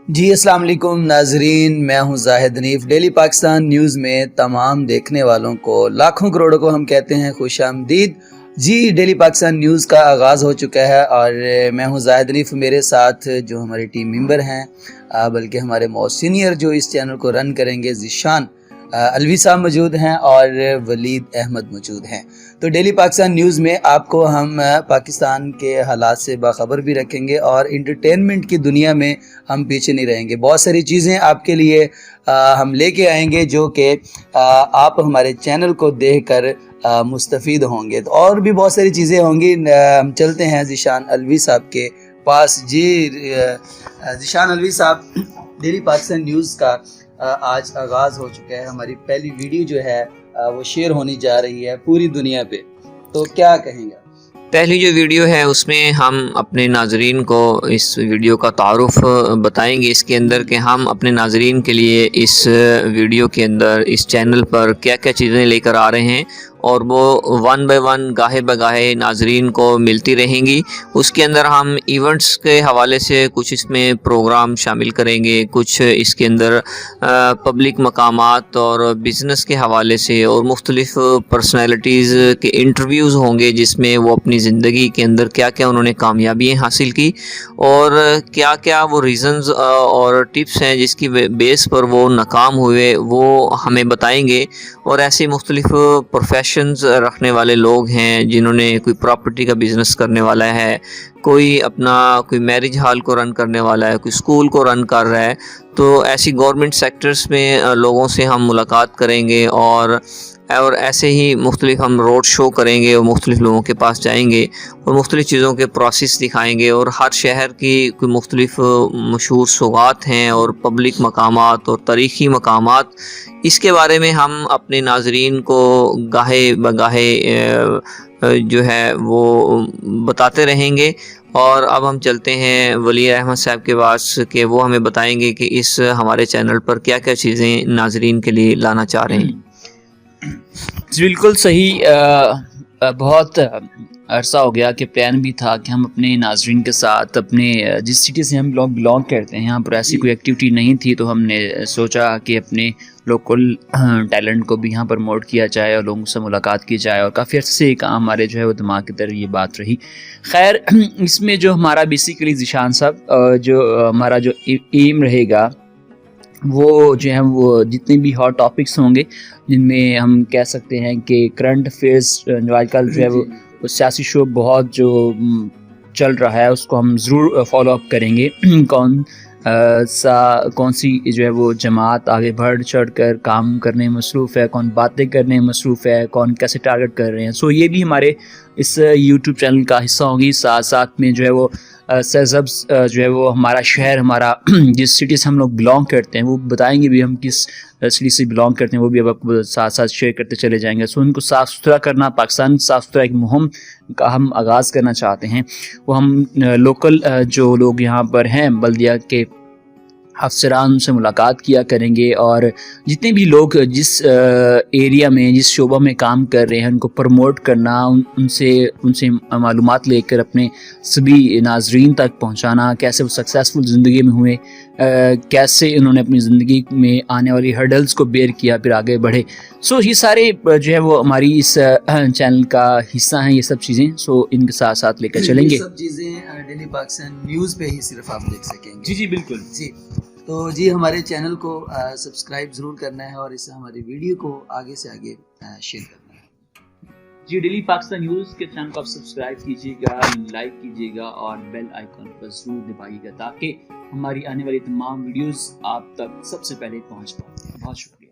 جی السلام علیکم ناظرین، میں ہوں زاہد حنیف۔ ڈیلی پاکستان نیوز میں تمام دیکھنے والوں کو لاکھوں کروڑوں کو ہم کہتے ہیں خوش آمدید۔ جی ڈیلی پاکستان نیوز کا آغاز ہو چکا ہے اور میں ہوں زاہد حنیف۔ میرے ساتھ جو ہمارے ٹیم ممبر ہیں بلکہ ہمارے موسٹ سینئر جو اس چینل کو رن کریں گے، ذیشان الوی صاحب موجود ہیں اور ولید احمد موجود ہیں۔ تو ڈیلی پاکستان نیوز میں آپ کو ہم پاکستان کے حالات سے باخبر بھی رکھیں گے اور انٹرٹینمنٹ کی دنیا میں ہم پیچھے نہیں رہیں گے۔ بہت ساری چیزیں آپ کے لیے ہم لے کے آئیں گے جو کہ آپ ہمارے چینل کو دیکھ کر مستفید ہوں گے۔ تو اور بھی بہت ساری چیزیں ہوں گی۔ ہم چلتے ہیں ذیشان الوی صاحب کے پاس۔ جی ذیشان الوی صاحب، ڈیلی پاکستان نیوز کا آج آغاز ہو چکا ہے۔ ہماری پہلی ویڈیو جو ہے وہ شیئر ہونی جا رہی ہے پوری دنیا پہ، تو کیا کہیں گے؟ پہلی جو ویڈیو ہے اس میں ہم اپنے ناظرین کو اس ویڈیو کا تعارف بتائیں گے، اس کے اندر کہ ہم اپنے ناظرین کے لیے اس ویڈیو کے اندر اس چینل پر کیا کیا چیزیں لے کر آ رہے ہیں، اور وہ ون بائی ون گاہے بگاہے ناظرین کو ملتی رہیں گی۔ اس کے اندر ہم ایونٹس کے حوالے سے کچھ اس میں پروگرام شامل کریں گے، کچھ اس کے اندر پبلک مقامات اور بزنس کے حوالے سے، اور مختلف پرسنالٹیز کے انٹرویوز ہوں گے جس میں وہ اپنی زندگی کے اندر کیا کیا انہوں نے کامیابیاں حاصل کی اور کیا کیا وہ ریزنز اور ٹپس ہیں جس کی بیس پر وہ ناکام ہوئے، وہ ہمیں بتائیں گے۔ اور ایسے مختلف پروفیشنز رکھنے والے لوگ ہیں، جنہوں نے کوئی پراپرٹی کا بزنس کرنے والا ہے، کوئی اپنا کوئی میرج ہال کو رن کرنے والا ہے، کوئی اسکول کو رن کر رہا ہے، تو ایسی گورنمنٹ سیکٹرز میں لوگوں سے ہم ملاقات کریں گے اور ایسے ہی مختلف ہم روڈ شو کریں گے اور مختلف لوگوں کے پاس جائیں گے اور مختلف چیزوں کے پروسیس دکھائیں گے، اور ہر شہر کی کوئی مختلف مشہور سوغات ہیں اور پبلک مقامات اور تاریخی مقامات، اس کے بارے میں ہم اپنے ناظرین کو گاہے بگاہے جو ہے وہ بتاتے رہیں گے۔ اور اب ہم چلتے ہیں ولید احمد صاحب کے پاس کہ وہ ہمیں بتائیں گے کہ اس ہمارے چینل پر کیا کیا چیزیں ناظرین کے لیے لانا چاہ رہے ہیں۔ بالکل صحیح۔ بہت عرصہ ہو گیا کہ پلان بھی تھا کہ ہم اپنے ناظرین کے ساتھ اپنے جس سٹی سے ہم لوگ بلانگ کرتے ہیں یہاں پر ایسی کوئی ایکٹیویٹی نہیں تھی، تو ہم نے سوچا کہ اپنے لوکل ٹیلنٹ کو بھی یہاں پر پروموٹ کیا جائے اور لوگوں سے ملاقات کی جائے، اور کافی عرصے سے کام ہمارے جو ہے وہ دماغ کی طرف یہ بات رہی۔ خیر، اس میں جو ہمارا بیسیکلی ذیشان صاحب جو ہمارا جو ایم رہے گا وہ جو ہے وہ جتنے بھی ہاٹ ٹاپکس ہوں گے، جن میں ہم کہہ سکتے ہیں کہ کرنٹ افیئرس جو آج کل جو ہے وہ سیاسی شو بہت جو چل رہا ہے، اس کو ہم ضرور فالو اپ کریں گے۔ کون سی جو ہے وہ جماعت آگے بڑھ چڑھ کر کام کرنے میں مصروف ہے، کون باتیں کرنے میں مصروف ہے، کون کیسے ٹارگٹ کر رہے ہیں۔ سو یہ بھی ہمارے اس یوٹیوب چینل کا حصہ ہوگی۔ ساتھ ساتھ میں جو ہے وہ سرسبز جو ہے وہ ہمارا شہر، ہمارا جس سٹی سے ہم لوگ بلانگ کرتے ہیں، وہ بتائیں گے بھی ہم کس سٹی سے بلانگ کرتے ہیں، وہ بھی اب آپ کو ساتھ ساتھ شیئر کرتے چلے جائیں گے۔ سو ان کو صاف ستھرا کرنا، پاکستان صاف ستھرا ایک مہم کا ہم آغاز کرنا چاہتے ہیں۔ وہ ہم لوکل جو لوگ یہاں پر ہیں بلدیہ کے افسران سے ملاقات کیا کریں گے، اور جتنے بھی لوگ جس ایریا میں جس شعبہ میں کام کر رہے ہیں ان کو پروموٹ کرنا، ان سے معلومات لے کر اپنے سبھی ناظرین تک پہنچانا، کیسے وہ سکسیسفل زندگی میں ہوئے، کیسے انہوں نے اپنی زندگی میں آنے والی ہرڈلز کو بیئر کیا، پھر آگے بڑھے۔ سو یہ سارے جو ہے وہ ہماری اس چینل کا حصہ ہیں، یہ سب چیزیں۔ سو ان کے ساتھ ساتھ لے کر چلیں گے۔ یہ سب چیزیں ڈیلی پاکستان نیوز پہ ہی صرف آپ دیکھ سکیں گے۔ جی بالکل جی، تو جی ہمارے چینل کو سبسکرائب ضرور کرنا ہے اور اس ہماری ویڈیو کو آگے سے آگے شیئر کرنا ہے۔ جی ڈیلی پاکستان نیوز کے چینل کو آپ سبسکرائب کیجیے گا، لائک کیجیے گا اور بیل آئیکن پر ضرور دبائیے گا تاکہ ہماری آنے والی تمام ویڈیوز آپ تک سب سے پہلے پہنچ پائیں۔ بہت شکریہ۔